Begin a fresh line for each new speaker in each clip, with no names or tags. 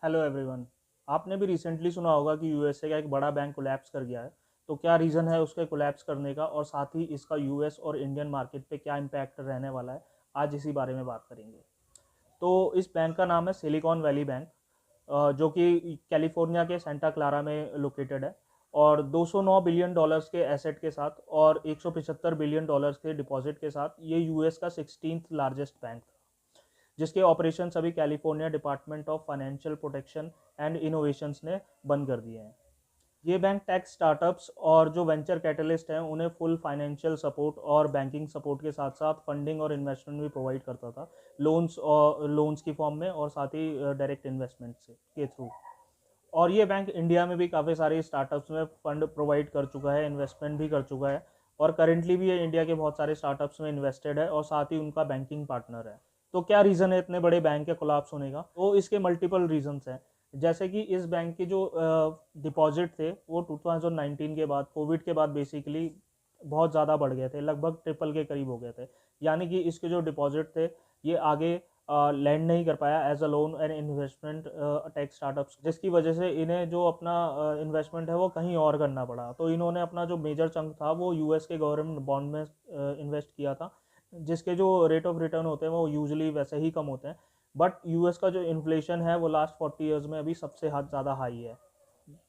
Hello everyone. आपने भी recently सुना होगा कि यूएसए का एक बड़ा बैंक कोलैप्स कर गया है। तो क्या रीज़न है उसके कोलैप्स करने का, और साथ ही इसका यूएस और इंडियन मार्केट पे क्या इम्पैक्ट रहने वाला है, आज इसी बारे में बात करेंगे। तो इस बैंक का नाम है सिलिकॉन वैली बैंक, जो कि कैलिफोर्निया के सेंटा क्लारा में लोकेटेड है। और 209 बिलियन डॉलर्स के एसेट के साथ और 175 बिलियन डॉलर्स के डिपॉजिट के साथ ये यूएस का 16th लार्जेस्ट बैंक था, जिसके ऑपरेशन अभी California department of financial protection and innovations ने बंद कर दिए हैं। ये बैंक टेक स्टार्टअप्स और जो वेंचर कैटलिस्ट हैं उन्हें फुल फाइनेंशियल सपोर्ट और बैंकिंग सपोर्ट के साथ साथ फंडिंग और इन्वेस्टमेंट भी प्रोवाइड करता था, लोन्स की फॉर्म में और साथ ही डायरेक्ट इन्वेस्टमेंट से के थ्रू। और ये बैंक इंडिया में भी काफ़ी सारे स्टार्टअप्स में फंड प्रोवाइड कर चुका है, इन्वेस्टमेंट भी कर चुका है। और करेंटली भी ये इंडिया के बहुत सारे स्टार्टअप्स में इन्वेस्टेड है और साथ ही उनका बैंकिंग पार्टनर है। तो क्या रीज़न है इतने बड़े बैंक के कोलैप्स होने का? तो इसके मल्टीपल रीजंस हैं। जैसे कि इस बैंक के जो डिपॉजिट थे वो 2019 के बाद, कोविड के बाद बेसिकली बहुत ज़्यादा बढ़ गए थे, लगभग ट्रिपल के करीब हो गए थे। यानी कि इसके जो डिपॉजिट थे ये आगे लैंड नहीं कर पाया as a loan and investment tech startups, जिसकी वजह से इन्हें जो अपना इन्वेस्टमेंट है वो कहीं और करना पड़ा। तो इन्होंने अपना जो मेजर चंक था वो यूएस के गवर्नमेंट बॉन्ड में इन्वेस्ट किया था, जिसके जो रेट ऑफ रिटर्न होते हैं वो यूजुअली वैसे ही कम होते हैं। बट यूएस का जो इन्फ्लेशन है वो लास्ट 40 ईयर्स में अभी सबसे ज़्यादा हाई है,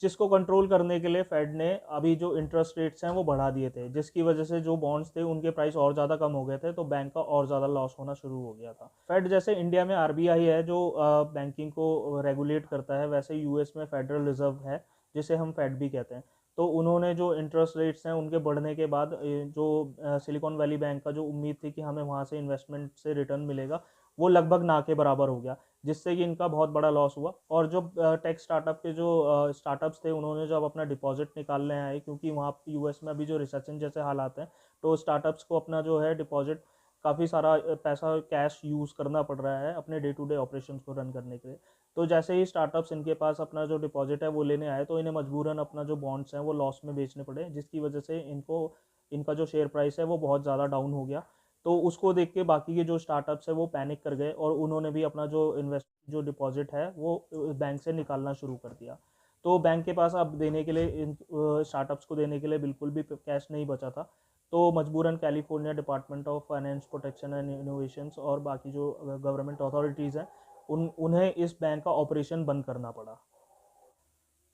जिसको कंट्रोल करने के लिए फेड ने अभी जो इंटरेस्ट रेट्स हैं वो बढ़ा दिए थे, जिसकी वजह से जो बॉन्ड्स थे उनके प्राइस और ज़्यादा कम हो गए थे, तो बैंक का और ज़्यादा लॉस होना शुरू हो गया था। फेड जैसे इंडिया में आरबीआई है जो बैंकिंग को रेगुलेट करता है, वैसे यूएस में फेडरल रिजर्व है जिसे हम फेड भी कहते हैं। तो उन्होंने जो इंटरेस्ट रेट्स हैं उनके बढ़ने के बाद जो सिलिकॉन वैली बैंक का जो उम्मीद थी कि हमें वहाँ से इन्वेस्टमेंट से रिटर्न मिलेगा, वो लगभग ना के बराबर हो गया, जिससे कि इनका बहुत बड़ा लॉस हुआ। और जो टेक स्टार्टअप के जो स्टार्टअप्स थे उन्होंने जब अपना डिपॉजिट निकालने आए, क्योंकि वहाँ यूएस में अभी जो रिसेशन जैसे हालात हैं, तो स्टार्टअप्स को अपना जो है डिपॉजिट, काफ़ी सारा पैसा कैश यूज़ करना पड़ रहा है अपने डे टू डे ऑपरेशन को रन करने के लिए। तो जैसे ही स्टार्टअप्स इनके पास अपना जो डिपॉजिट है वो लेने आए, तो इन्हें मजबूरन अपना जो बॉन्ड्स हैं वो लॉस में बेचने पड़े, जिसकी वजह से इनको इनका जो शेयर प्राइस है वो बहुत ज़्यादा डाउन हो गया। तो उसको देख के बाकी के जो स्टार्टअप्स है वो पैनिक कर गए और उन्होंने भी अपना जो डिपॉजिट है वो बैंक से निकालना शुरू कर दिया। तो बैंक के पास अब देने के लिए इन स्टार्टअप्स को देने के लिए बिल्कुल भी कैश नहीं बचा था। तो मजबूरन California department of finance protection and innovations और बाकी जो गवर्नमेंट अथॉरिटीज़ हैं उन्हें इस बैंक का ऑपरेशन बंद करना पड़ा।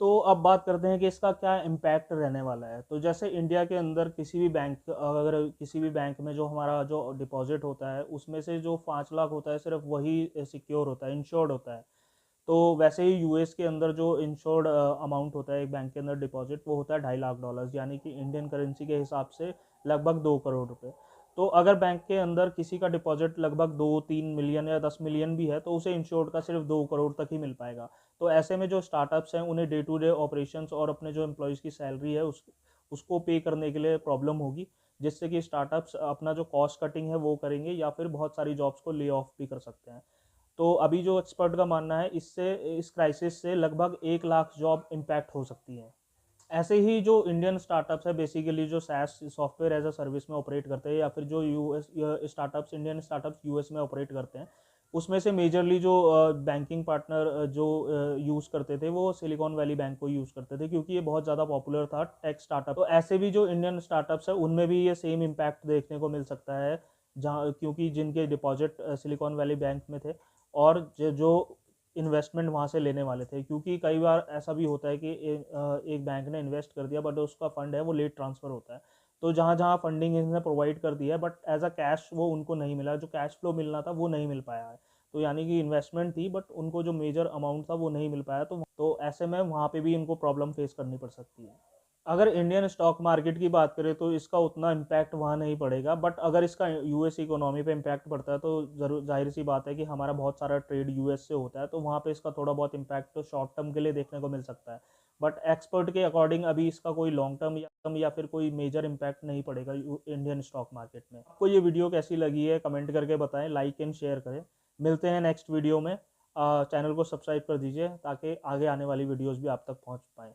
तो अब बात करते हैं कि इसका क्या इम्पैक्ट रहने वाला है। तो जैसे इंडिया के अंदर किसी भी बैंक, अगर किसी भी बैंक में जो हमारा जो डिपॉजिट होता है उसमें से जो 5 लाख होता है सिर्फ वही सिक्योर होता है, इंश्योर्ड होता है। तो वैसे ही यूएस के अंदर जो इंश्योर्ड अमाउंट होता है एक बैंक के अंदर डिपॉजिट, वो होता है $2.5 लाख, यानी कि इंडियन करेंसी के हिसाब से लगभग 2 करोड़ रुपए। तो अगर बैंक के अंदर किसी का डिपॉजिट लगभग 2-3 मिलियन या 10 मिलियन भी है, तो उसे इंश्योर्ड का सिर्फ 2 करोड़ तक ही मिल पाएगा। तो ऐसे में जो स्टार्टअप्स हैं उन्हें डे टू डे ऑपरेशंस और अपने जो एम्प्लॉयज़ की सैलरी है उसको पे करने के लिए प्रॉब्लम होगी, जिससे कि स्टार्टअप्स अपना जो कॉस्ट कटिंग है वो करेंगे या फिर बहुत सारी जॉब्स को ले ऑफ भी कर सकते हैं। तो अभी जो एक्सपर्ट का मानना है, इससे इस क्राइसिस से लगभग 1 लाख जॉब इम्पैक्ट हो सकती हैं। ऐसे ही जो इंडियन स्टार्टअप्स है बेसिकली जो SaaS software as a service में ऑपरेट करते हैं, या फिर जो US startups, Indian startups US में ऑपरेट करते हैं, उसमें से मेजरली जो बैंकिंग पार्टनर जो यूज़ करते थे वो सिलिकॉन वैली बैंक को यूज़ करते थे, क्योंकि ये बहुत ज़्यादा पॉपुलर था टेक स्टार्टअप। तो ऐसे भी जो इंडियन स्टार्टअप्स है उनमें भी ये सेम इम्पैक्ट देखने को मिल सकता है, जहाँ क्योंकि जिनके डिपॉजिट सिलिकॉन वैली बैंक में थे और जो इन्वेस्टमेंट वहाँ से लेने वाले थे, क्योंकि कई बार ऐसा भी होता है कि एक बैंक ने इन्वेस्ट कर दिया बट उसका फंड है वो लेट ट्रांसफ़र होता है। तो जहाँ जहाँ फंडिंग इसने प्रोवाइड कर दी है बट एज अ कैश वो उनको नहीं मिला, जो कैश फ्लो मिलना था वो नहीं मिल पाया है। तो यानी कि इन्वेस्टमेंट थी बट उनको जो मेजर अमाउंट था वो नहीं मिल पाया, तो ऐसे में वहाँ पे भी इनको प्रॉब्लम फेस करनी पड़ सकती है। अगर इंडियन स्टॉक मार्केट की बात करें तो इसका उतना इम्पैक्ट वहाँ नहीं पड़ेगा, बट अगर इसका यूएस इकोनॉमी पे इम्पैक्ट पड़ता है तो ज़रूर जाहिर सी बात है कि हमारा बहुत सारा ट्रेड यूएस से होता है, तो वहाँ पे इसका थोड़ा बहुत इम्पैक्ट तो शॉर्ट टर्म के लिए देखने को मिल सकता है। बट एक्सपर्ट के अकॉर्डिंग अभी इसका कोई लॉन्ग टर्म या फिर कोई मेजर इम्पैक्ट नहीं पड़ेगा इंडियन स्टॉक मार्केट में। आपको ये वीडियो कैसी लगी है कमेंट करके बताएं, लाइक एंड शेयर करें। मिलते हैं नेक्स्ट वीडियो में। चैनल को सब्सक्राइब कर दीजिए ताकि आगे आने वाली वीडियोज़ भी आप तक पहुँच पाएँ।